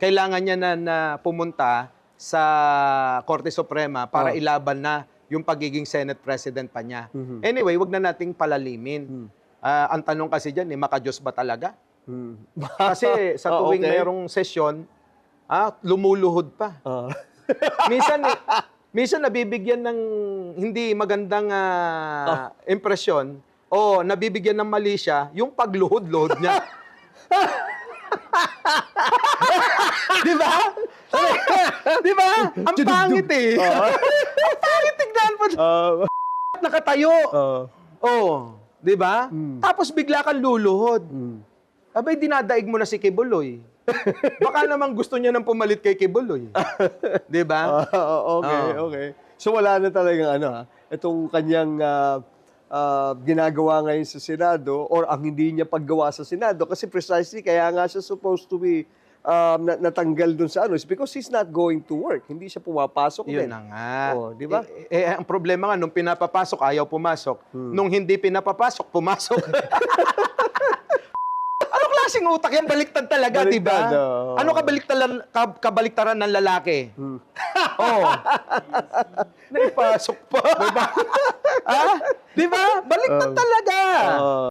kailangan niya na pumunta sa Korte Suprema para ilaban na yung pagiging Senate President pa niya. Anyway, wag na nating palalimin. Ang tanong kasi dyan, makadiyos ba talaga? Kasi sa tuwing mayroong sesyon, lumuluhod pa. Minsan nabibigyan ng hindi magandang impresyon o nabibigyan ng mali siya yung pagluhod-luhod niya. Di ba? Di ba? Ang pangit eh. Ang pangit tignan mo. Nakatayo. Di ba? Tapos bigla kang luluhod. Abay, dinadaig mo na si Kibuloy. Baka naman gusto niya nang pumalit kay Kibuloy. Di ba? Okay. So wala na talagang itong kanyang ginagawa ngayon sa Senado or ang hindi niya paggawa sa Senado kasi precisely kaya nga siya supposed to be natanggal dun sa is because he's not going to work. Hindi siya pumapasok din. Yun na nga. Di ba? Ang problema nga, nung pinapapasok, ayaw pumasok. Nung hindi pinapapasok, pumasok. Ano klaseng utak yan? Baliktad talaga, di ba? Ano kabaliktaran ng lalaki? Naipasok pa. Di ba? Baliktad talaga.